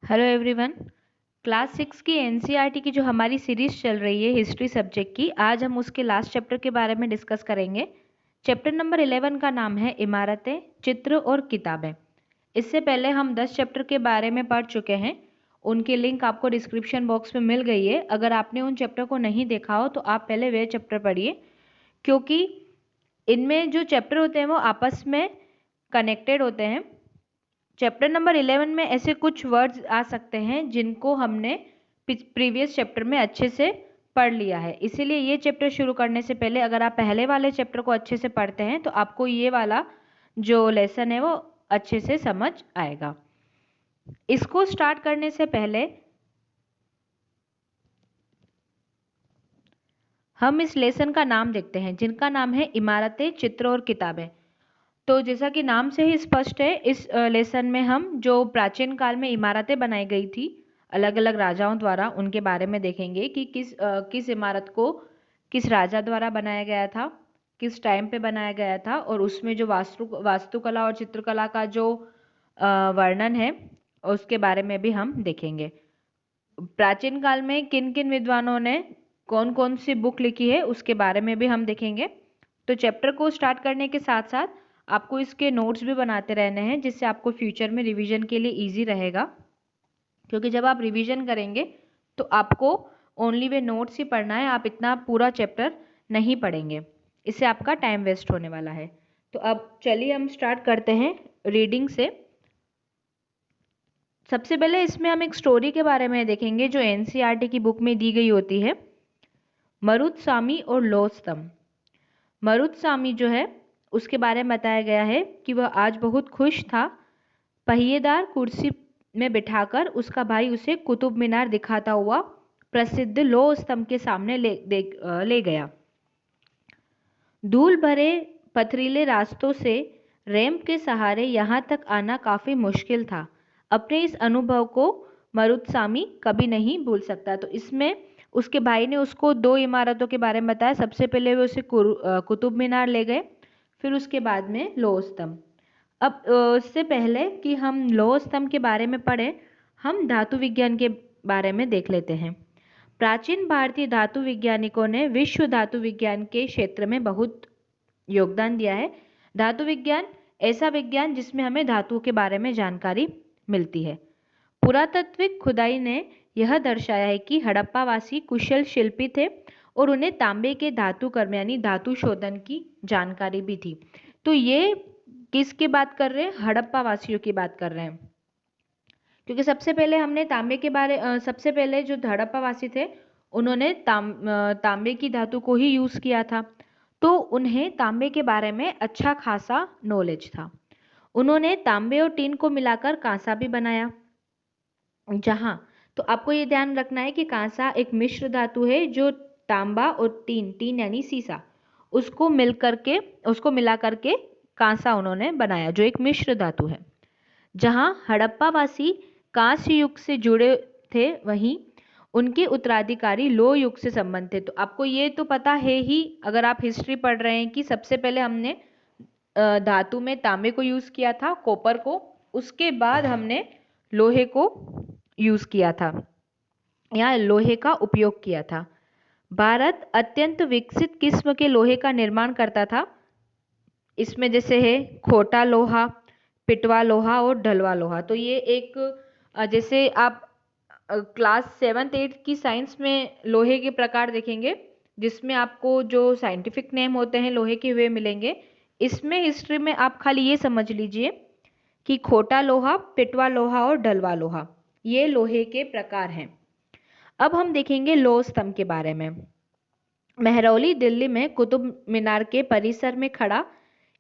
Hello everyone. Class 6 की NCERT की जो हमारी सीरीज चल रही है हिस्ट्री सब्जेक्ट की, आज हम उसके लास्ट चैप्टर के बारे में डिस्कस करेंगे। चैप्टर नंबर 11 का नाम है इमारतें, चित्र और किताबें। इससे पहले हम 10 चैप्टर के बारे में पढ़ चुके हैं। उनकी लिंक आपको डिस्क्रिप्शन बॉक्स में मिल गई है। अगर आपने उन चैप्टर को नहीं देखा हो तो आप पहले वे चैप्टर पढ़िए, क्योंकि इनमें जो चैप्टर होते हैं वो आपस में कनेक्टेड होते हैं। चैप्टर नंबर 11 में ऐसे कुछ वर्ड्स आ सकते हैं जिनको हमने प्रीवियस चैप्टर में अच्छे से पढ़ लिया है, इसीलिए ये चैप्टर शुरू करने से पहले अगर आप पहले वाले चैप्टर को अच्छे से पढ़ते हैं तो आपको ये वाला जो लेसन है वो अच्छे से समझ आएगा। इसको स्टार्ट करने से पहले हम इस लेसन का नाम देखते हैं, जिनका नाम है इमारतें, चित्र और किताबें। तो जैसा कि नाम से ही स्पष्ट है, इस लेसन में हम जो प्राचीन काल में इमारतें बनाई गई थी अलग अलग राजाओं द्वारा, उनके बारे में देखेंगे कि किस इमारत को किस राजा द्वारा बनाया गया था, किस टाइम पे बनाया गया था, और उसमें जो वास्तुकला और चित्रकला का जो वर्णन है उसके बारे में भी हम देखेंगे। प्राचीन काल में किन किन विद्वानों ने कौन कौन सी बुक लिखी है उसके बारे में भी हम देखेंगे। तो चैप्टर को स्टार्ट करने के साथ साथ आपको इसके नोट्स भी बनाते रहने हैं, जिससे आपको फ्यूचर में रिवीजन के लिए इजी रहेगा। क्योंकि जब आप रिवीजन करेंगे तो आपको ओनली वे नोट्स ही पढ़ना है, आप इतना पूरा चैप्टर नहीं पढ़ेंगे, इससे आपका टाइम वेस्ट होने वाला है। तो अब चलिए हम स्टार्ट करते हैं रीडिंग से। सबसे पहले इसमें हम एक स्टोरी के बारे में देखेंगे जो एनसीईआरटी की बुक में दी गई होती है, मरुत्सामी और लौह स्तंभ। मरुत्सामी जो है उसके बारे में बताया गया है कि वह आज बहुत खुश था। पहिएदार कुर्सी में बिठाकर उसका भाई उसे कुतुब मीनार दिखाता हुआ प्रसिद्ध लौह स्तंभ के सामने ले गया। धूल भरे पथरीले रास्तों से रैंप के सहारे यहाँ तक आना काफी मुश्किल था। अपने इस अनुभव को मरुत्सामी कभी नहीं भूल सकता। तो इसमें उसके भाई ने उसको दो इमारतों के बारे में बताया। सबसे पहले वो उसे कुतुब मीनार ले गए, फिर उसके बाद में लौह स्तंभ। अब इससे पहले कि हम लौह स्तंभ के बारे में पढ़ें, हम धातु विज्ञान के बारे में देख लेते हैं। प्राचीन भारतीय धातु वैज्ञानिकों ने विश्व धातु विज्ञान के क्षेत्र में बहुत योगदान दिया है। धातु विज्ञान ऐसा विज्ञान जिसमें हमें धातुओं के बारे में जानकारी मिलती है। पुरातात्विक खुदाई ने यह दर्शाया है कि हड़प्पावासी कुशल शिल्पी थे और उन्हें तांबे के धातु कर्म यानी धातु शोधन की जानकारी भी थी। तो ये किसकी बात कर रहे हैं? हड़प्पा वासियों की बात कर रहे हैं, क्योंकि सबसे पहले हमने तांबे के बारे सबसे पहले जो हड़प्पा वासी थे उन्होंने तांबे की धातु को ही यूज किया था, तो उन्हें तांबे के बारे में अच्छा खासा नॉलेज था। उन्होंने तांबे और टीन को मिलाकर कांसा भी बनाया। जहाँ तो आपको ये ध्यान रखना है कि कांसा एक मिश्र धातु है जो तांबा और टीन यानी सीसा उसको मिला करके कांसा उन्होंने बनाया, जो एक मिश्र धातु है। जहाँ हड़प्पावासी कांस्य युग से जुड़े थे, वहीं उनके उत्तराधिकारी लोह युग से संबंधित थे। तो आपको ये तो पता है ही अगर आप हिस्ट्री पढ़ रहे हैं कि सबसे पहले हमने धातु में तांबे को यूज किया था, कॉपर को, उसके बाद हमने लोहे को यूज किया था या लोहे का उपयोग किया था। भारत अत्यंत विकसित किस्म के लोहे का निर्माण करता था। इसमें जैसे है खोटा लोहा, पिटवा लोहा और ढलवा लोहा। तो ये एक जैसे आप क्लास 7th 8th की साइंस में लोहे के प्रकार देखेंगे, जिसमें आपको जो साइंटिफिक नेम होते हैं लोहे के वे मिलेंगे। इसमें हिस्ट्री में आप खाली ये समझ लीजिए कि खोटा लोहा, पिटवा लोहा और ढलवा लोहा ये लोहे के प्रकार हैं। अब हम देखेंगे लौह स्तंभ के बारे में। महरौली दिल्ली में कुतुब मीनार के परिसर में खड़ा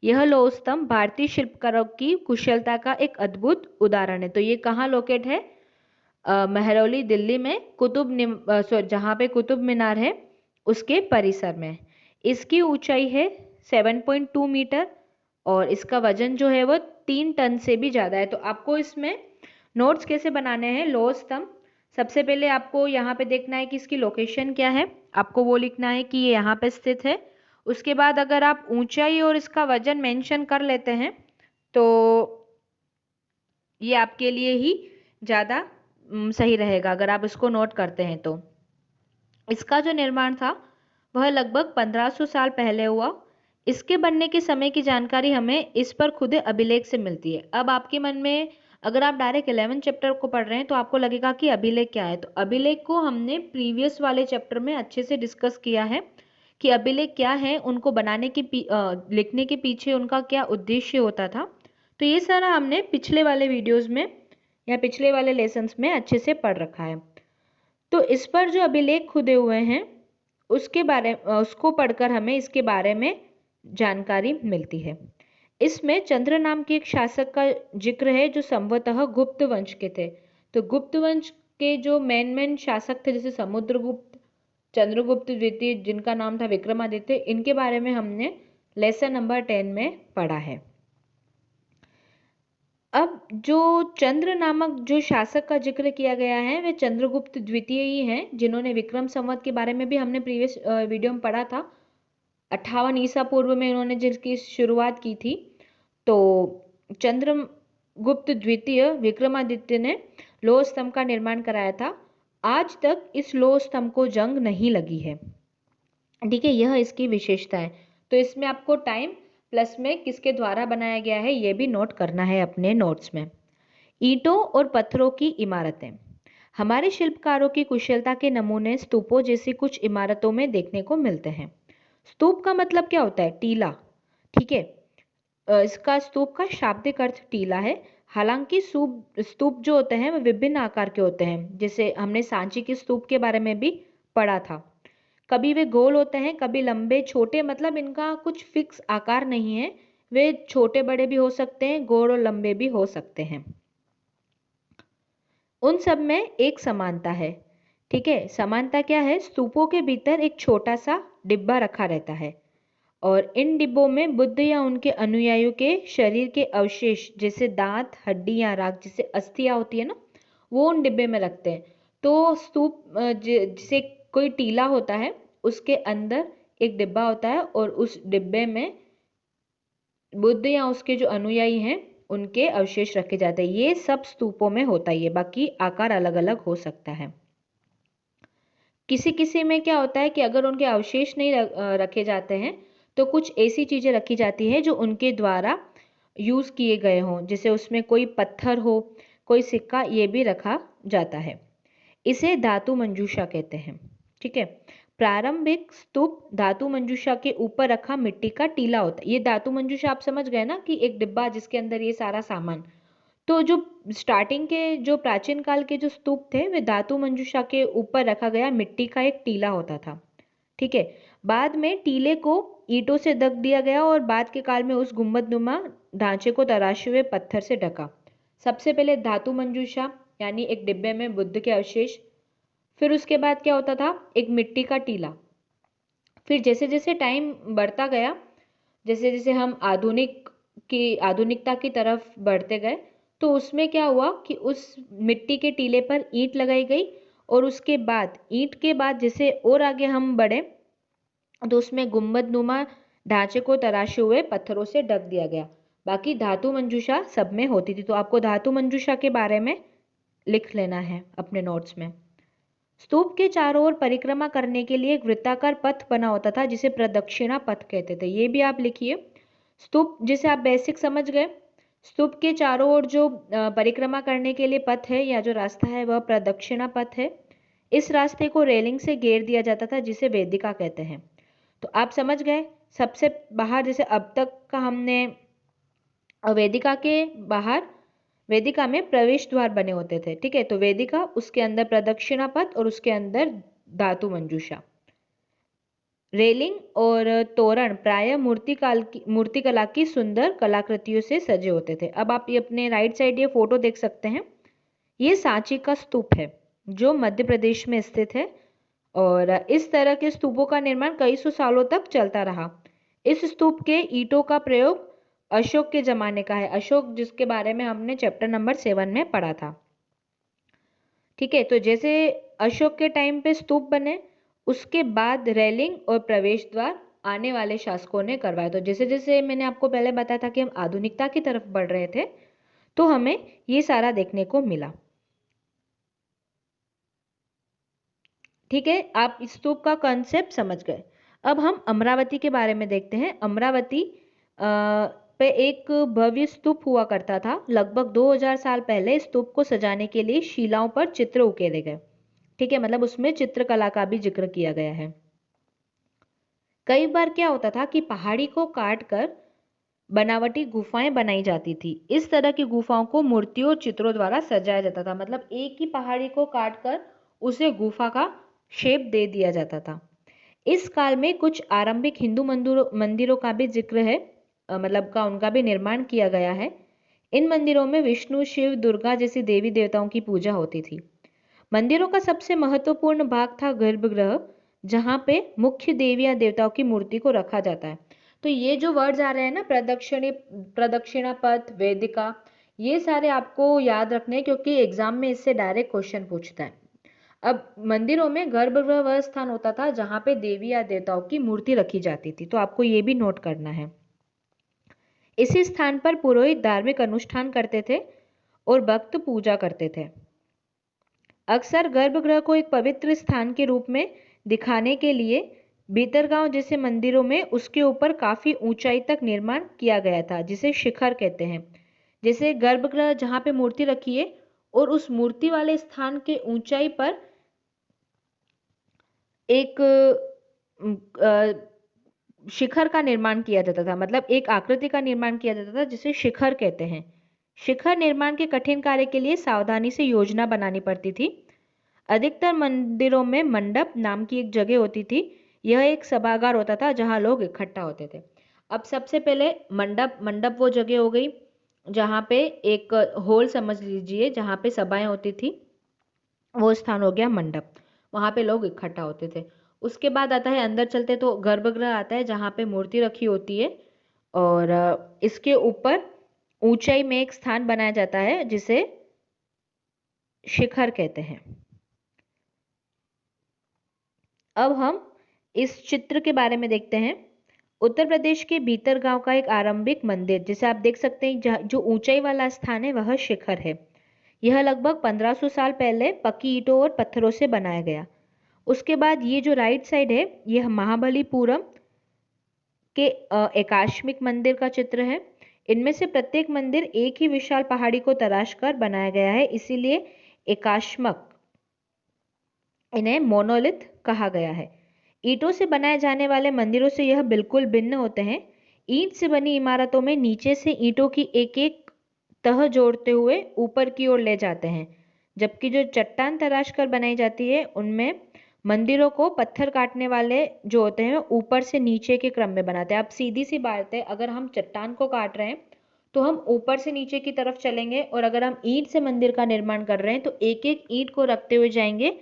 यह लौह स्तंभ भारतीय शिल्पकारों की कुशलता का एक अद्भुत उदाहरण है। तो ये कहाँ लोकेट है? महरौली दिल्ली में जहाँ पे कुतुब मीनार है उसके परिसर में। इसकी ऊंचाई है 7.2 मीटर और इसका वजन जो है वो 3 टन से भी ज़्यादा है। तो आपको इसमें नोट्स कैसे बनाने हैं? लौह स्तंभ सबसे पहले आपको यहाँ पे देखना है कि इसकी लोकेशन क्या है, आपको वो लिखना है कि ये यहाँ पे स्थित है। उसके बाद अगर आप ऊंचाई और इसका वजन मेंशन कर लेते हैं तो ये आपके लिए ही ज़्यादा सही रहेगा अगर आप इसको नोट करते हैं तो। इसका जो निर्माण था वह लगभग 1500 साल पहले हुआ। इसके बनने के समय की जानकारी हमें इस पर खुद अभिलेख से मिलती है। अब आपके मन में अगर आप डायरेक्ट 11 चैप्टर को पढ़ रहे हैं तो आपको लगेगा कि अभिलेख क्या है। तो अभिलेख को हमने प्रीवियस वाले चैप्टर में अच्छे से डिस्कस किया है कि अभिलेख क्या है, उनको बनाने के लिखने के पीछे उनका क्या उद्देश्य होता था। तो ये सारा हमने पिछले वाले वीडियोस में या पिछले वाले लेसन्स में अच्छे से पढ़ रखा है। तो इस पर जो अभिलेख खुदे हुए हैं उसको पढ़कर हमें इसके बारे में जानकारी मिलती है। इसमें चंद्र नाम के एक शासक का जिक्र है जो संभवतः गुप्त वंश के थे। तो गुप्त वंश के जो मेन शासक थे जैसे समुद्रगुप्त, चंद्रगुप्त द्वितीय जिनका नाम था विक्रमादित्य, इनके बारे में हमने लेसन नंबर 10 में पढ़ा है। अब जो चंद्र नामक जो शासक का जिक्र किया गया है वे चंद्रगुप्त द्वितीय ही हैं, जिन्होंने विक्रम संवत के बारे में भी हमने प्रीवियस वीडियो में पढ़ा था। 58 ईसा पूर्व में इन्होंने जिसकी शुरुआत की थी। तो चंद्रगुप्त द्वितीय विक्रमादित्य ने लौह स्तंभ का निर्माण कराया था। आज तक इस लौह स्तंभ को जंग नहीं लगी है। ठीक है, यह इसकी विशेषता है। तो इसमें आपको टाइम प्लस में किसके द्वारा बनाया गया है ये भी नोट करना है अपने नोट्स में। ईंटों और पत्थरों की इमारतें। हमारे शिल्पकारों की कुशलता के नमूने स्तूपों जैसी कुछ इमारतों में देखने को मिलते हैं। स्तूप का मतलब क्या होता है? टीला। ठीक है, इसका स्तूप का शाब्दिक अर्थ टीला है। हालांकि स्तूप जो होते हैं वो विभिन्न आकार के होते हैं, जैसे हमने सांची के स्तूप के बारे में भी पढ़ा था। कभी वे गोल होते हैं, कभी लंबे छोटे, मतलब इनका कुछ फिक्स आकार नहीं है। वे छोटे बड़े भी हो सकते हैं, गोल और लंबे भी हो सकते हैं। उन सब में एक समानता है। ठीक है, समानता क्या है? स्तूपों के भीतर एक छोटा सा डिब्बा रखा रहता है और इन डिब्बों में बुद्ध या उनके अनुयायियों के शरीर के अवशेष जैसे दांत, हड्डी या राख जैसे अस्थियां होती है ना, वो उन डिब्बे में रखते हैं। तो स्तूप जिसे कोई टीला होता है उसके अंदर एक डिब्बा होता है और उस डिब्बे में बुद्ध या उसके जो अनुयायी हैं उनके अवशेष रखे जाते हैं। ये सब स्तूपों में होता ही है, बाकी आकार अलग अलग हो सकता है। किसी किसी में क्या होता है कि अगर उनके अवशेष नहीं रखे जाते हैं तो कुछ ऐसी चीजें रखी जाती है जो उनके द्वारा यूज किए गए हों, जैसे उसमें कोई पत्थर हो, कोई सिक्का, ये भी रखा जाता है। इसे धातु मंजूषा कहते हैं। ठीक है, प्रारंभिक स्तूप धातु मंजूषा के ऊपर रखा मिट्टी का टीला होता है। ये धातु मंजूषा आप समझ गए ना, कि एक डिब्बा जिसके अंदर ये सारा सामान। तो जो स्टार्टिंग के जो प्राचीन काल के जो स्तूप थे वे धातु मंजूषा के ऊपर रखा गया मिट्टी का एक टीला होता था। ठीक है, बाद में टीले को ईंटों से ढक दिया गया और बाद के काल में उस गुंबदनुमा ढांचे को तराशे हुए पत्थर से ढका। सबसे पहले धातु मंजूषा यानी एक डिब्बे में बुद्ध के अवशेष, फिर उसके बाद क्या होता था? एक मिट्टी का टीला। फिर जैसे जैसे टाइम बढ़ता गया, जैसे जैसे हम आधुनिकता की तरफ बढ़ते गए, तो उसमें क्या हुआ कि उस मिट्टी के टीले पर ईंट लगाई गई और उसके बाद ईंट के बाद जैसे और आगे हम बढ़े तो उसमें गुंबदनुमा ढांचे को तराशे हुए पत्थरों से ढक दिया गया। बाकी धातु मंजूषा सब में होती थी। तो आपको धातु मंजूषा के बारे में लिख लेना है अपने नोट्स में। स्तूप के चारों ओर परिक्रमा करने के लिए एक वृत्ताकार पथ बना होता था जिसे प्रदक्षिणा पथ कहते थे। ये भी आप लिखिए। स्तूप जिसे आप बेसिक समझ गए। स्तूप के चारों ओर जो परिक्रमा करने के लिए पथ है या जो रास्ता है वह प्रदक्षिणा पथ है। इस रास्ते को रेलिंग से घेर दिया जाता था जिसे वेदिका कहते हैं। तो आप समझ गए, सबसे बाहर जैसे अब तक का हमने वेदिका के बाहर वेदिका में प्रवेश द्वार बने होते थे। ठीक है, तो वेदिका, उसके अंदर प्रदक्षिणा पथ और उसके अंदर धातु मंजूषा। रेलिंग और तोरण प्राय मूर्तिकला की सुंदर कलाकृतियों से सजे होते थे। अब आप ये अपने राइट साइड ये फोटो देख सकते हैं। ये सांची का स्तूप है जो मध्य प्रदेश में स्थित है और इस तरह के स्तूपों का निर्माण कई सौ सालों तक चलता रहा। इस स्तूप के ईंटों का प्रयोग अशोक के जमाने का है। अशोक जिसके बारे में हमने चैप्टर नंबर 7 में पढ़ा था। ठीक है, तो जैसे अशोक के टाइम पे स्तूप बने उसके बाद रेलिंग और प्रवेश द्वार आने वाले शासकों ने करवाए। तो जैसे जैसे मैंने आपको पहले बताया था कि हम आधुनिकता की तरफ बढ़ रहे थे तो हमें ये सारा देखने को मिला। ठीक है, आप स्तूप का कॉन्सेप्ट समझ गए। अब हम अमरावती के बारे में देखते हैं। अमरावती पे एक भव्य स्तूप हुआ करता था। लगभग 2000 साल पहले स्तूप को सजाने के लिए शिलाओं पर चित्र उकेरे गए। ठीक है, मतलब उसमें चित्रकला का भी जिक्र किया गया है। कई बार क्या होता था कि पहाड़ी को काट कर बनावटी गुफाएं बनाई जाती थी। इस तरह की गुफाओं को मूर्तियों और चित्रों द्वारा सजाया जाता था। मतलब एक ही पहाड़ी को काट कर उसे गुफा का शेप दे दिया जाता था। इस काल में कुछ आरंभिक हिंदू मंदिरों का भी जिक्र है, मतलब का उनका भी निर्माण किया गया है। इन मंदिरों में विष्णु, शिव, दुर्गा जैसी देवी देवताओं की पूजा होती थी। मंदिरों का सबसे महत्वपूर्ण भाग था गर्भगृह, जहाँ पे मुख्य देवी या देवताओं की मूर्ति को रखा जाता है। तो ये जो वर्ड्स आ रहे हैं ना, प्रदक्षिणा पथ, वेदिका, ये सारे आपको याद रखने हैं क्योंकि एग्जाम में इससे डायरेक्ट क्वेश्चन पूछता है। अब मंदिरों में गर्भगृह वह स्थान होता था जहाँ पे देवी या देवताओं की मूर्ति रखी जाती थी, तो आपको ये भी नोट करना है। इसी स्थान पर पुरोहित धार्मिक अनुष्ठान करते थे और भक्त पूजा करते थे। अक्सर गर्भगृह को एक पवित्र स्थान के रूप में दिखाने के लिए भीतरगांव जैसे मंदिरों में उसके ऊपर काफी ऊंचाई तक निर्माण किया गया था, जिसे शिखर कहते हैं। जैसे गर्भगृह जहाँ पे मूर्ति रखी है और उस मूर्ति वाले स्थान के ऊंचाई पर एक शिखर का निर्माण किया जाता था, मतलब एक आकृति का निर्माण किया जाता था जिसे शिखर कहते हैं। शिखर निर्माण के कठिन कार्य के लिए सावधानी से योजना बनानी पड़ती थी। अधिकतर मंदिरों में मंडप नाम की एक जगह होती थी। यह एक सभागार होता था जहां लोग इकट्ठा होते थे। अब सबसे पहले मंडप वो जगह हो गई जहाँ पे एक हॉल समझ लीजिए, जहाँ पे सभाएं होती थी, वो स्थान हो गया मंडप। वहां पे लोग इकट्ठा होते थे। उसके बाद आता है, अंदर चलते तो गर्भगृह आता है जहाँ पे मूर्ति रखी होती है और इसके ऊपर ऊंचाई में एक स्थान बनाया जाता है जिसे शिखर कहते हैं। अब हम इस चित्र के बारे में देखते हैं। उत्तर प्रदेश के भीतरगांव का एक आरंभिक मंदिर, जिसे आप देख सकते हैं, जो ऊंचाई वाला स्थान है वह शिखर है। यह लगभग 1500 साल पहले पक्की ईंटों और पत्थरों से बनाया गया। उसके बाद ये जो राइट साइड है, यह महाबलीपुरम के एकाश्मिक मंदिर का चित्र है। इनमें से प्रत्येक मंदिर एक ही विशाल पहाड़ी को तराश कर बनाया गया है, इसीलिए एकाश्मक इन्हें मोनोलिथ कहा गया है। ईंटों से बनाए जाने वाले मंदिरों से यह बिल्कुल भिन्न होते हैं। ईंट से बनी इमारतों में नीचे से ईंटों की एक एक तह जोड़ते हुए ऊपर की ओर ले जाते हैं, जबकि जो चट्टान तराश कर बनाई जाती है उनमें मंदिरों को पत्थर काटने वाले जो होते हैं ऊपर से नीचे के क्रम में बनाते हैं। अब सीधी सी बात है, अगर हम चट्टान को काट रहे हैं तो हम ऊपर से नीचे की तरफ चलेंगे, और अगर हम ईंट से मंदिर का निर्माण कर रहे हैं तो एक एक ईंट को रखते हुए जाएंगे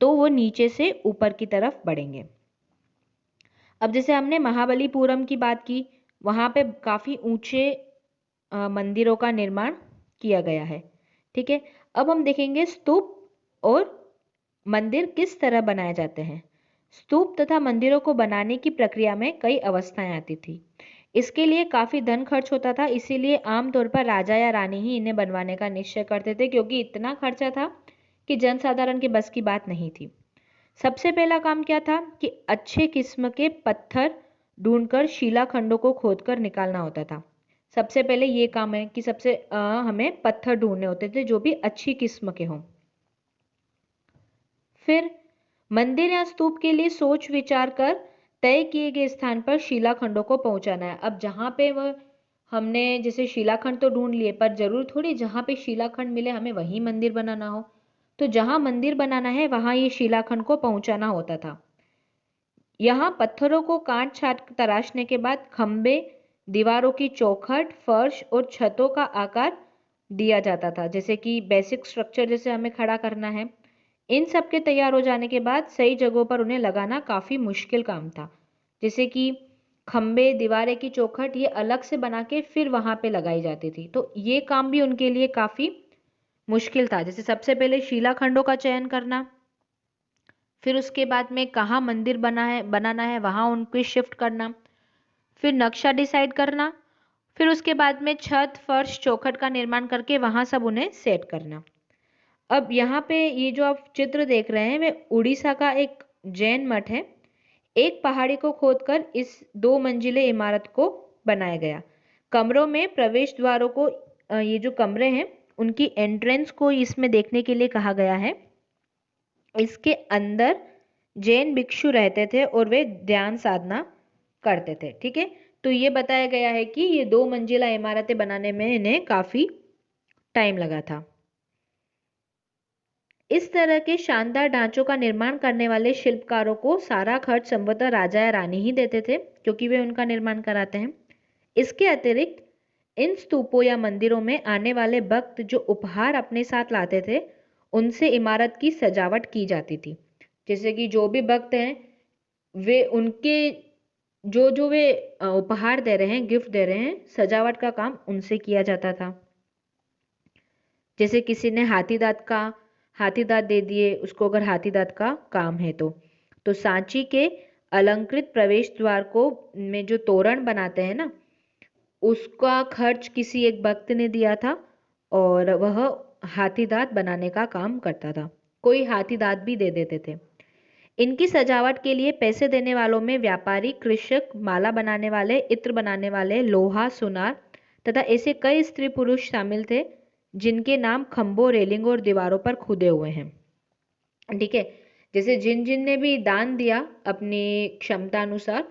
तो वो नीचे से ऊपर की तरफ बढ़ेंगे। अब जैसे हमने महाबलीपुरम की बात की, वहां पे काफी ऊंचे मंदिरों का निर्माण किया गया है। ठीक है, अब हम देखेंगे स्तूप और मंदिर किस तरह बनाए जाते हैं। स्तूप तथा मंदिरों को बनाने की प्रक्रिया में कई अवस्थाएं आती थी। इसके लिए काफी धन खर्च होता था, इसीलिए आमतौर पर राजा या रानी ही इन्हें बनवाने का निश्चय करते थे, क्योंकि इतना खर्चा था कि जनसाधारण के बस की बात नहीं थी। सबसे पहला काम क्या था कि अच्छे किस्म के पत्थर ढूंढकर शिलाखंडों को खोदकर निकालना होता था। सबसे पहले ये काम है कि हमें पत्थर ढूंढने होते थे जो भी अच्छी किस्म के हों। फिर मंदिर या स्तूप के लिए सोच विचार कर तय किए गए स्थान पर शिलाखंडों को पहुंचाना है। अब जहाँ पे वह हमने जैसे शिलाखंड तो ढूंढ लिए, पर जरूर थोड़ी जहाँ पे शिलाखंड मिले हमें वहीं मंदिर बनाना हो। तो जहाँ मंदिर बनाना है वहां ये शिलाखंड को पहुंचाना होता था। यहाँ पत्थरों को काट छाट तराशने के बाद खंबे, दीवारों की चौखट, फर्श और छतों का आकार दिया जाता था, जैसे कि बेसिक स्ट्रक्चर जैसे हमें खड़ा करना है। इन सब के तैयार हो जाने के बाद सही जगहों पर उन्हें लगाना काफी मुश्किल काम था। जैसे कि खंबे, दीवारें की चौखट ये अलग से बना के फिर वहां पे लगाई जाती थी, तो ये काम भी उनके लिए काफी मुश्किल था। जैसे सबसे पहले शिलाखंडों का चयन करना, फिर उसके बाद में कहाँ मंदिर बनाना है वहां उनको शिफ्ट करना, फिर नक्शा डिसाइड करना, फिर उसके बाद में छत, फर्श, चौखट का निर्माण करके वहां सब उन्हें सेट करना। अब यहाँ पे ये जो आप चित्र देख रहे हैं वे उड़ीसा का एक जैन मठ है। एक पहाड़ी को खोदकर इस 2 मंजिले इमारत को बनाया गया। कमरों में प्रवेश द्वारों को ये जो कमरे हैं उनकी एंट्रेंस को इसमें देखने के लिए कहा गया है। इसके अंदर जैन भिक्षु रहते थे और वे ध्यान साधना करते थे। ठीक है, तो ये बताया गया है कि ये 2 मंजिला इमारतें बनाने में इन्हें काफी टाइम लगा था। इस तरह के शानदार ढांचों का निर्माण करने वाले शिल्पकारों को सारा खर्च संभवतः राजा या रानी ही देते थे, क्योंकि वे उनका निर्माण कराते हैं। इसके अतिरिक्त इन स्तूपों या मंदिरों में आने वाले भक्त जो उपहार अपने साथ लाते थे उनसे इमारत की सजावट की जाती थी। जैसे कि जो भी भक्त हैं वे उनके जो वे उपहार दे रहे हैं, गिफ्ट दे रहे हैं, सजावट का काम उनसे किया जाता था। जैसे किसी ने हाथी दांत दे दिए उसको, अगर हाथी दांत का काम है तो सांची के अलंकृत प्रवेश द्वार को में जो तोरण बनाते हैं ना, उसका खर्च किसी एक भक्त ने दिया था और वह हाथी दांत बनाने का काम करता था। कोई हाथी दांत भी दे देते थे। इनकी सजावट के लिए पैसे देने वालों में व्यापारी, कृषक, माला बनाने वाले, इत्र बनाने वाले, लोहा, सुनार तथा ऐसे कई स्त्री पुरुष शामिल थे जिनके नाम खंभों, रेलिंग और दीवारों पर खुदे हुए हैं। ठीक है, जैसे जिन जिन ने भी दान दिया अपनी क्षमता अनुसार,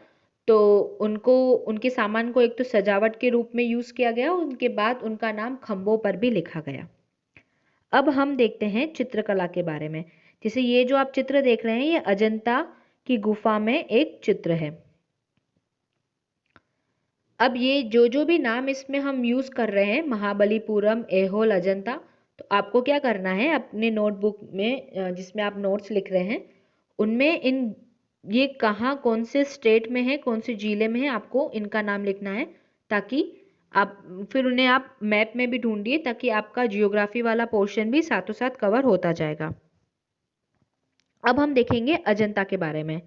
तो उनको उनके सामान को एक तो सजावट के रूप में यूज किया गया, उनके बाद उनका नाम खंभों पर भी लिखा गया। अब हम देखते हैं चित्रकला के बारे में। जैसे ये जो आप चित्र देख रहे हैं ये अजंता की गुफा में एक चित्र है। अब ये जो भी नाम इसमें हम यूज कर रहे हैं, महाबलीपुरम, ऐहोल, अजंता, तो आपको क्या करना है अपने नोटबुक में जिसमें आप नोट्स लिख रहे हैं उनमें ये कहाँ कौन से स्टेट में है, कौन से जिले में है, आपको इनका नाम लिखना है, ताकि आप फिर उन्हें आप मैप में भी ढूंढिए ताकि आपका जियोग्राफी वाला पोर्शन भी साथों साथ कवर होता जाएगा। अब हम देखेंगे अजंता के बारे में।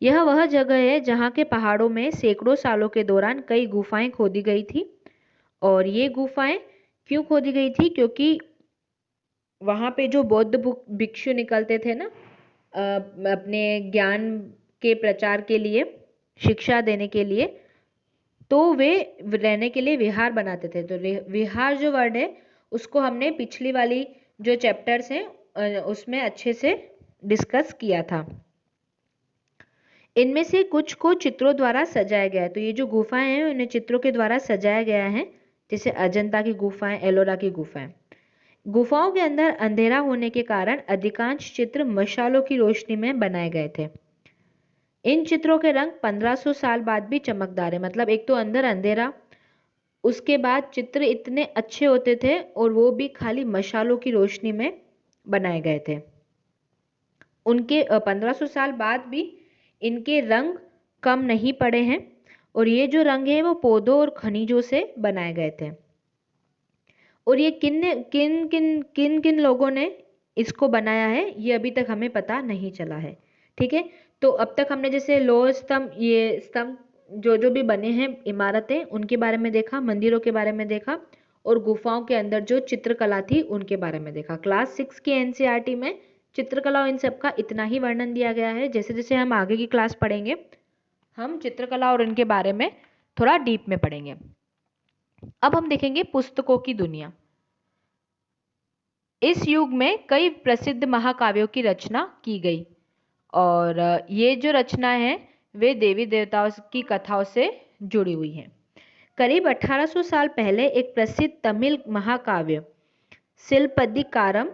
यह वह जगह है जहाँ के पहाड़ों में सैकड़ों सालों के दौरान कई गुफाएं खोदी गई थी। और ये गुफाएं क्यों खोदी गई थी? क्योंकि वहाँ पे जो बौद्ध भिक्षु निकलते थे ना, अपने ज्ञान के प्रचार के लिए, शिक्षा देने के लिए, तो वे रहने के लिए विहार बनाते थे। तो विहार जो वर्ड है उसको हमने पिछली वाली जो चैप्टर्स हैं उसमें अच्छे से डिस्कस किया था। इनमें से कुछ को चित्रों द्वारा सजाया गया है। तो ये जो गुफाएं हैं उन्हें चित्रों के द्वारा सजाया गया है, जैसे अजंता की गुफाएं, एलोरा की गुफाएं। गुफाओं के अंदर अंधेरा होने के कारण अधिकांश चित्र मशालों की रोशनी में बनाए गए थे। इन चित्रों के रंग 1500 साल बाद भी चमकदार है। मतलब एक तो अंदर अंधेरा, उसके बाद चित्र इतने अच्छे होते थे और वो भी खाली मशालों की रोशनी में बनाए गए थे। उनके 1500 साल बाद भी इनके रंग कम नहीं पड़े हैं और ये जो रंग है वो पौधों और खनिजों से बनाए गए थे। और ये किन किन लोगों ने इसको बनाया है ये अभी तक हमें पता नहीं चला है। ठीक है, तो अब तक हमने जैसे लोह स्तंभ, ये स्तंभ जो भी बने हैं इमारतें, उनके बारे में देखा, मंदिरों के बारे में देखा और गुफाओं के अंदर जो चित्रकला थी उनके बारे में देखा। क्लास 6 के एनसीईआरटी में चित्रकला और इन सब का इतना ही वर्णन दिया गया है। जैसे जैसे हम आगे की क्लास पढ़ेंगे हम चित्रकला और इनके बारे में थोड़ा डीप में पढ़ेंगे। अब हम देखेंगे पुस्तकों की दुनिया। इस युग में कई प्रसिद्ध महाकाव्यों की रचना की गई और ये जो रचना है वे देवी देवताओं की कथाओं से जुड़ी हुई हैं। करीब 1800 साल पहले एक प्रसिद्ध तमिल महाकाव्य सिलपदिकारम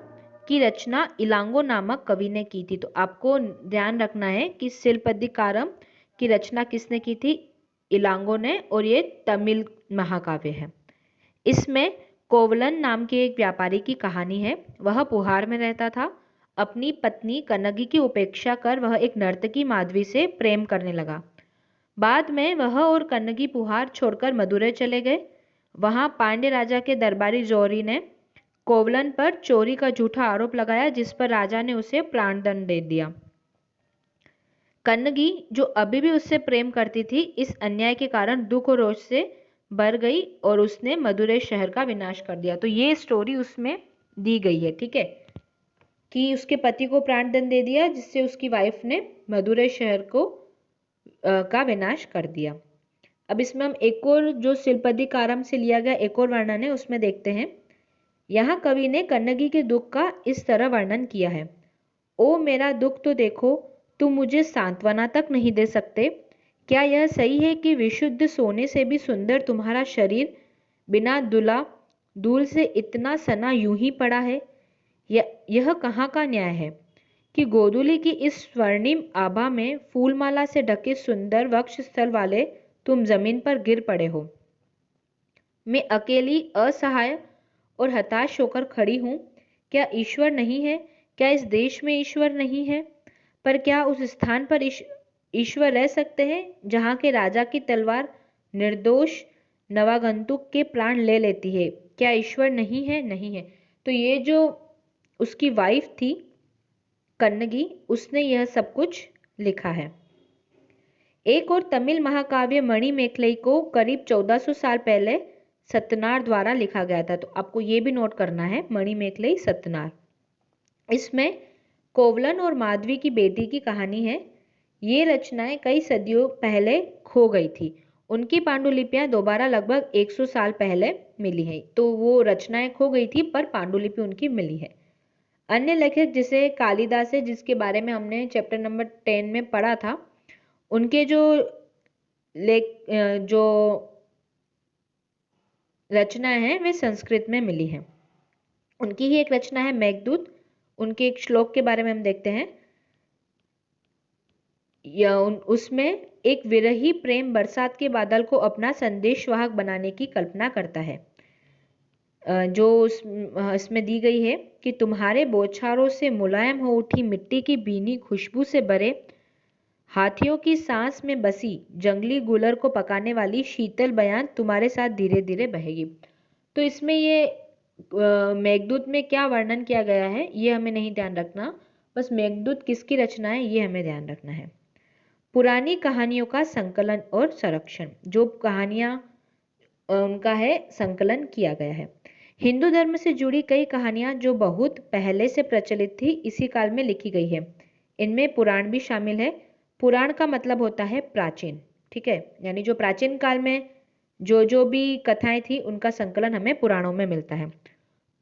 की रचना इलांगो नामक कवि ने की थी। तो आपको ध्यान रखना है कि सिलपदिकारम की रचना किसने की थी? इलांगो ने, और ये तमिल महाकाव्य है। इसमें कोवलन नाम के एक व्यापारी की कहानी है। वह पुहार में रहता था। अपनी पत्नी कन्नगी की उपेक्षा कर वह एक नर्तकी माधवी से प्रेम करने लगा। बाद में वह और कन्नगी पुहार छोड़कर मदुरै चले गए। वहां पांड्य राजा के दरबारी जोरी ने कोवलन पर चोरी का झूठा आरोप लगाया, जिस पर राजा ने उसे प्राणदंड दे दिया। कन्नगी जो अभी भी उससे प्रेम करती थी, इस अन्याय के कारण दुख और रोष से भर गई और उसने मदुरै शहर का विनाश कर दिया। तो ये स्टोरी उसमें दी गई है। ठीक है, कि उसके पति को प्राणदंड दे दिया, जिससे उसकी वाइफ ने मदुरै शहर को का विनाश कर दिया। अब इसमें हम एक और जो सिलपदिकारम से लिया गया एक और वर्णन है उसमें देखते हैं। यहाँ कवि ने कन्नगी के दुख का इस तरह वर्णन किया है। ओ मेरा दुख तो देखो, तुम मुझे सांत्वना तक नहीं दे सकते। क्या यह सही है कि विशुद्ध सोने से भी सुंदर तुम्हारा शरीर बिना धूल से इतना सना यूं ही पड़ा है? यह कहाँ का न्याय है कि गोधूली की इस स्वर्णिम आभा में फूलमाला से ढके सुंदर वक्ष स्थल वाले तुम जमीन पर गिर पड़े हो। मैं अकेली असहाय और हताश होकर खड़ी हूँ। क्या ईश्वर नहीं है? क्या इस देश में ईश्वर नहीं है? पर क्या उस स्थान पर ईश्वर रह सकते हैं जहाँ के राजा की तलवार निर्दोष नवागंतुक के प्राण ले लेती है? क्या ईश्वर नहीं है? नहीं है। तो ये जो उसकी वाइफ थी कन्नगी, उसने यह सब कुछ लिखा है। एक और तमिल महाकाव्य मणिमेखलाई को करीब 1400 साल पहले सतनार द्वारा लिखा गया था। तो आपको ये भी नोट करना है, मणिमेखलाई सतनार। इसमें कोवलन और माधवी की बेटी की कहानी है। ये रचनाएं कई सदियों पहले खो गई थी। उनकी पांडुलिपियां दोबारा लगभग 100 साल पहले मिली हैं। तो वो रचनाएं खो गई थी पर पांडुलिपि उनकी मिली है। अन्य लेखक जैसे कालिदास है, जिसके बारे में हमने चैप्टर नंबर 10 में पढ़ा था, उनके जो रचनाएं हैं वे संस्कृत में मिली हैं। उनकी ही एक रचना है मेघदूत। उनके एक श्लोक के बारे में हम देखते हैं। उसमें एक विरही प्रेम बरसात के बादल को अपना संदेशवाहक बनाने की कल्पना करता है। जो इसमें दी गई है कि तुम्हारे बौछारों से मुलायम हो उठी मिट्टी की भीनी खुशबू से भरे हाथियों की सांस में बसी जंगली गुलर को पकाने वाली शीतल बयान तुम्हारे साथ धीरे धीरे बहेगी। तो इसमें ये मेघदूत में क्या वर्णन किया गया है ये हमें नहीं ध्यान रखना, बस मेघदूत किसकी रचना है ये हमें ध्यान रखना है। पुरानी कहानियों का संकलन और संरक्षण, जो कहानियां उनका है संकलन किया गया है। हिंदू धर्म से जुड़ी कई कहानियां जो बहुत पहले से प्रचलित थी इसी काल में लिखी गई है। इनमें पुराण भी शामिल है। पुराण का मतलब होता है प्राचीन, ठीक है, यानी जो प्राचीन काल में जो भी कथाएं थी उनका संकलन हमें पुराणों में मिलता है।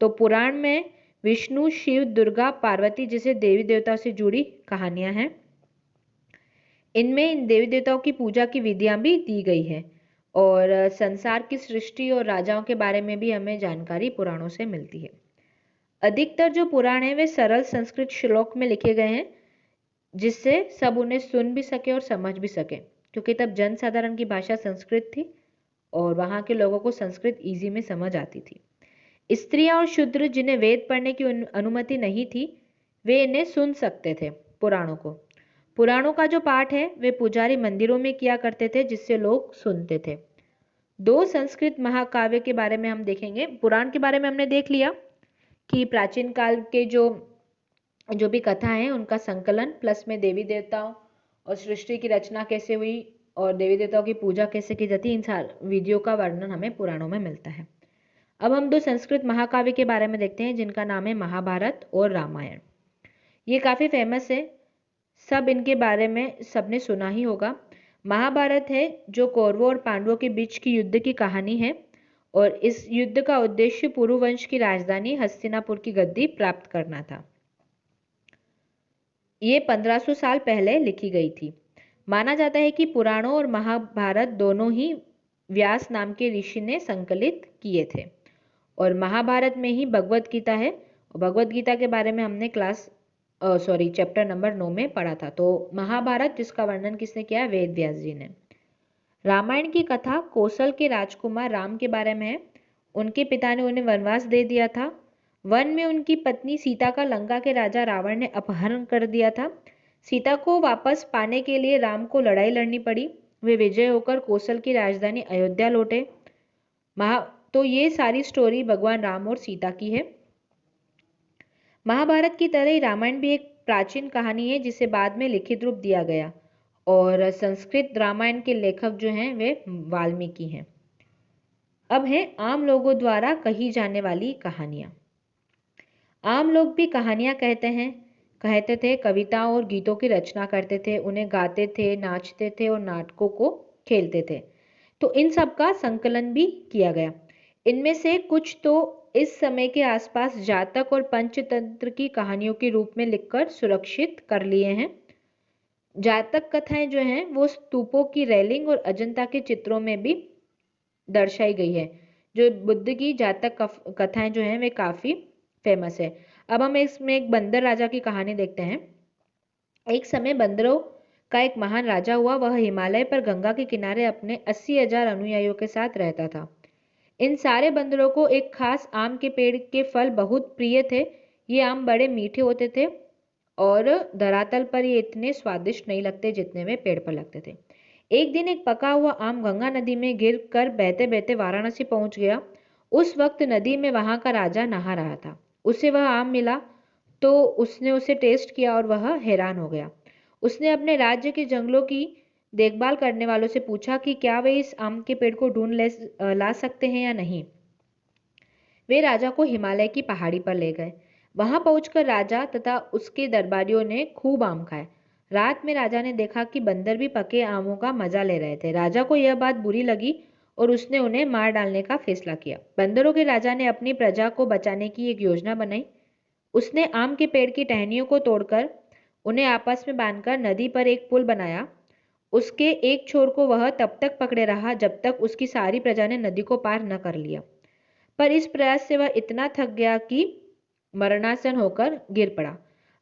तो पुराण में विष्णु, शिव, दुर्गा, पार्वती जैसे देवी देवताओं से जुड़ी कहानियां हैं। इनमें इन देवी देवताओं की पूजा की विधियां भी दी गई है और संसार की सृष्टि और राजाओं के बारे में भी हमें जानकारी पुराणों से मिलती है। अधिकतर जो पुराण है वे सरल संस्कृत श्लोक में लिखे गए हैं, जिससे सब उन्हें सुन भी सके और समझ भी सके, क्योंकि तब जनसाधारण की भाषा संस्कृत थी और वहाँ के लोगों को संस्कृत इजी में समझ आती थी। स्त्रियां और शूद्र जिन्हें वेद पढ़ने की अनुमति नहीं थी वे इन्हें सुन सकते थे पुराणों को। पुराणों का जो पाठ है वे पुजारी मंदिरों में किया करते थे, जिससे लोग सुनते थे। 2 संस्कृत महाकाव्य के बारे में हम देखेंगे। पुराण के बारे में हमने देख लिया कि प्राचीन काल के जो भी कथा है उनका संकलन, प्लस में देवी देवताओं और सृष्टि की रचना कैसे हुई और देवी देवताओं की पूजा कैसे की जाती, इन सारी विधियों का वर्णन हमें पुराणों में मिलता है। अब हम 2 संस्कृत महाकाव्य के बारे में देखते हैं जिनका नाम है महाभारत और रामायण। ये काफ़ी फेमस है, सब इनके बारे में सबने सुना ही होगा। महाभारत है जो कौरवों और पांडवों के बीच की युद्ध की कहानी है और इस युद्ध का उद्देश्य पुरुवंश की राजधानी हस्तिनापुर की गद्दी प्राप्त करना था। ये 1500 साल पहले लिखी गई थी। माना जाता है कि पुराणों और महाभारत दोनों ही व्यास नाम के ऋषि ने संकलित किए थे और महाभारत में ही भगवत गीता है। भगवत गीता के बारे में हमने चैप्टर नंबर 9 में पढ़ा था। तो महाभारत जिसका वर्णन किसने किया? वेद व्यास जी ने। रामायण की कथा कौशल के राजकुमार राम के बारे में है। उनके पिता ने उन्हें वनवास दे दिया था। वन में उनकी पत्नी सीता का लंका के राजा रावण ने अपहरण कर दिया था। सीता को वापस पाने के लिए राम को लड़ाई लड़नी पड़ी। वे विजय होकर कौशल की राजधानी अयोध्या लौटे। तो ये सारी स्टोरी भगवान राम और सीता की है। महाभारत की तरह ही रामायण भी एक प्राचीन कहानी है जिसे बाद में लिखित रूप दिया गया और संस्कृत रामायण के लेखक जो हैं वे वाल्मीकि हैं। अब है आम लोगों द्वारा कही जाने वाली कहानियां। आम लोग भी कहानियां कहते थे, कविताओं और गीतों की रचना करते थे, उन्हें गाते थे, नाचते थे और नाटकों को खेलते थे। तो इन सब का संकलन भी किया गया। इनमें से कुछ तो इस समय के आसपास जातक और पंचतंत्र की कहानियों के रूप में लिखकर सुरक्षित कर लिए हैं। जातक कथाएं जो हैं वो स्तूपों की रेलिंग और अजंता के चित्रों में भी दर्शाई गई है। जो बुद्ध की जातक कथाएं जो हैं वे काफी फेमस है। अब हम इसमें एक बंदर राजा की कहानी देखते हैं। एक समय बंदरों का एक महान राजा हुआ। वह हिमालय पर गंगा के किनारे अपने 80,000 अनुयायियों के साथ रहता था। इन सारे बंदरों को एक खास आम के पेड़ के फल बहुत प्रिय थे। ये आम बड़े मीठे होते थे और धरातल पर ये इतने स्वादिष्ट नहीं लगते जितने वे पेड़ पर लगते थे। एक दिन एक पका हुआ आम गंगा नदी में गिर कर बहते बहते वाराणसी पहुंच गया। उस वक्त नदी में वहां का राजा नहा रहा था। उसे वह आम मिला तो उसने उसे टेस्ट किया और वह हैरान हो गया। उसने अपने राज्य के जंगलों की देखभाल करने वालों से पूछा कि क्या वे इस आम के पेड़ को ला सकते हैं या नहीं। वे राजा को हिमालय की पहाड़ी पर ले गए। वहां पहुंचकर राजा तथा उसके दरबारियों ने खूब आम खाए। रात में राजा ने देखा कि बंदर भी पके आमों का मजा ले रहे थे। राजा को यह बात बुरी लगी और उसने उन्हें मार डालने का फैसला किया। बंदरों के राजा ने अपनी प्रजा को बचाने की एक योजना बनाई। उसने आम के पेड़ की टहनियों को तोड़कर उन्हें आपस में बांधकर नदी पर एक पुल बनाया। उसके एक छोर को वह तब तक पकड़े रहा जब तक उसकी सारी प्रजा ने नदी को पार न कर लिया। पर इस प्रयास से वह इतना थक गया कि मरणासन होकर गिर पड़ा।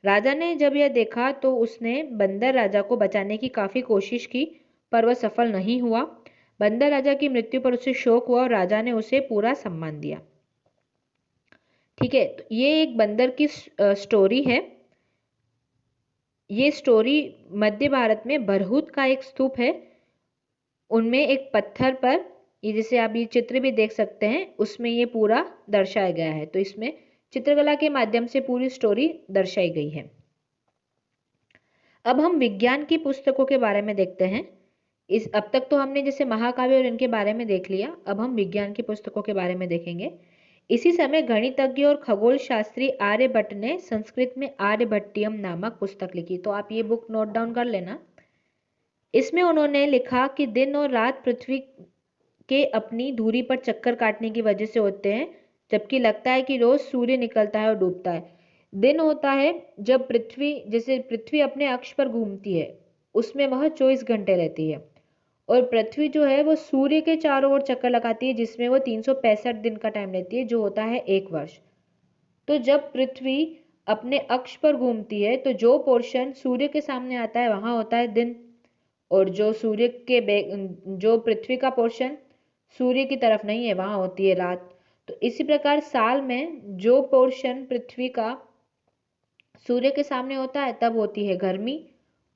राजा ने जब यह देखा तो उसने बंदर राजा को बचाने की काफी कोशिश की, पर वह सफल नहीं हुआ। बंदर राजा की मृत्यु पर उसे शोक हुआ और राजा ने उसे पूरा सम्मान दिया। ठीक है, तो ये एक बंदर की स्टोरी है। ये स्टोरी मध्य भारत में बरहुत का एक स्तूप है, उनमें एक पत्थर पर ये जैसे आप ये चित्र भी देख सकते हैं, उसमें ये पूरा दर्शाया गया है। तो इसमें चित्रकला के माध्यम से पूरी स्टोरी दर्शाई गई है। अब हम विज्ञान की पुस्तकों के बारे में देखते हैं। अब तक तो हमने जैसे महाकाव्य और इनके बारे में देख लिया, अब हम विज्ञान की पुस्तकों के बारे में देखेंगे। इसी समय गणितज्ञ और खगोल शास्त्री आर्यभट्ट ने संस्कृत में आर्यभट्टियम नामक पुस्तक लिखी। तो आप ये बुक नोट डाउन कर लेना। इसमें उन्होंने लिखा कि दिन और रात पृथ्वी के अपनी दूरी पर चक्कर काटने की वजह से होते हैं, जबकि लगता है कि रोज सूर्य निकलता है और डूबता है। दिन होता है जब पृथ्वी अपने अक्ष पर घूमती है, उसमें वह 24 घंटे रहती है। और पृथ्वी जो है वो सूर्य के चारों ओर चक्कर लगाती है, जिसमें वो 365 दिन का टाइम लेती है, जो होता है 1 वर्ष। तो जब पृथ्वी अपने अक्ष पर घूमती है तो जो पोर्शन सूर्य के सामने आता है वहां होता है दिन, और जो पृथ्वी का पोर्शन सूर्य की तरफ नहीं है वहां होती है रात। तो इसी प्रकार साल में जो पोर्शन पृथ्वी का सूर्य के सामने होता है तब होती है गर्मी,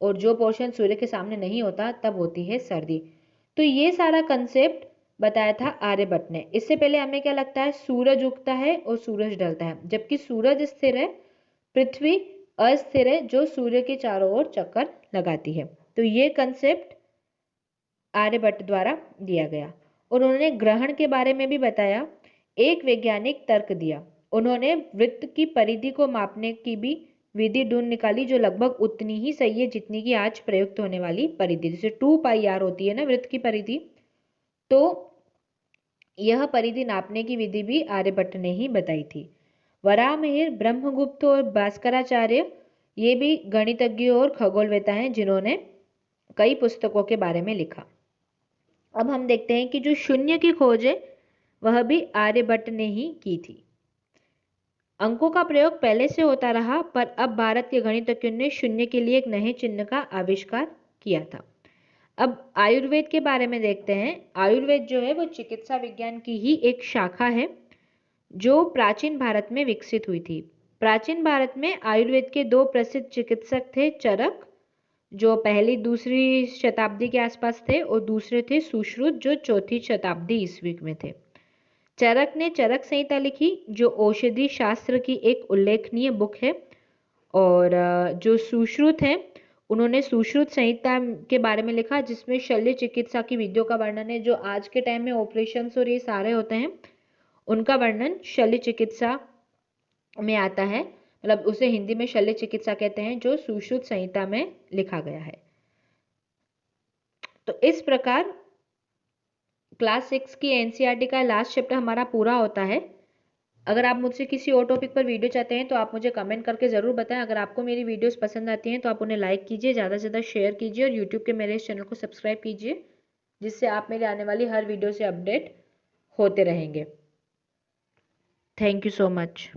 और जो पोर्शन सूर्य के सामने नहीं होता तब होती है सर्दी। तो ये सारा कंसेप्ट बताया था आर्यभट्ट ने। इससे पहले हमें क्या लगता है, सूरज उगता है और सूरज ढलता है, जबकि सूरज स्थिर है, पृथ्वी अस्थिर है जो सूर्य के चारों ओर चक्कर लगाती है। तो ये कंसेप्ट आर्यभट्ट द्वारा दिया गया। और उन्होंने ग्रहण के बारे में भी बताया, एक वैज्ञानिक तर्क दिया। उन्होंने वृत्त की परिधि को मापने की भी विधि ढूंढ निकाली, जो लगभग उतनी ही सही है जितनी की आज प्रयुक्त होने वाली परिधि। जैसे 2πr होती है ना वृत्त की परिधि, तो यह परिधि नापने की विधि भी आर्यभट्ट ने ही बताई थी। वराहमिहिर, ब्रह्मगुप्त और भास्कराचार्य ये भी गणितज्ञ और खगोलवेता हैं जिन्होंने कई पुस्तकों के बारे में लिखा। अब हम देखते हैं कि जो शून्य की खोज है वह भी आर्यभट्ट ने ही की थी। अंकों का प्रयोग पहले से होता रहा, पर अब भारत के गणितज्ञों ने शून्य के लिए एक नए चिन्ह का आविष्कार किया था। अब आयुर्वेद के बारे में देखते हैं। आयुर्वेद जो है वो चिकित्सा विज्ञान की ही एक शाखा है जो प्राचीन भारत में विकसित हुई थी। प्राचीन भारत में आयुर्वेद के 2 प्रसिद्ध चिकित्सक थे, चरक जो पहली दूसरी शताब्दी के आसपास थे, और दूसरे थे सुश्रुत जो 4वीं शताब्दी ईस्वी में थे। चरक ने चरक संहिता लिखी जो औषधि शास्त्र की एक उल्लेखनीय बुक है, और जो सुश्रुत हैं उन्होंने सुश्रुत संहिता के बारे में लिखा जिसमें शल्य चिकित्सा की विधियों का वर्णन है। जो आज के टाइम में ऑपरेशंस और ये सारे होते हैं उनका वर्णन शल्य चिकित्सा में आता है, मतलब उसे हिंदी में शल्य चिकित्सा कहते हैं, जो सुश्रुत संहिता में लिखा गया है। तो इस प्रकार क्लास 6 की एनसीईआरटी का लास्ट चैप्टर हमारा पूरा होता है। अगर आप मुझसे किसी और टॉपिक पर वीडियो चाहते हैं तो आप मुझे कमेंट करके ज़रूर बताएं। अगर आपको मेरी वीडियोस पसंद आती हैं तो आप उन्हें लाइक कीजिए, ज़्यादा से ज़्यादा शेयर कीजिए और यूट्यूब के मेरे इस चैनल को सब्सक्राइब कीजिए, जिससे आप मेरे आने वाली हर वीडियो से अपडेट होते रहेंगे। Thank you so much.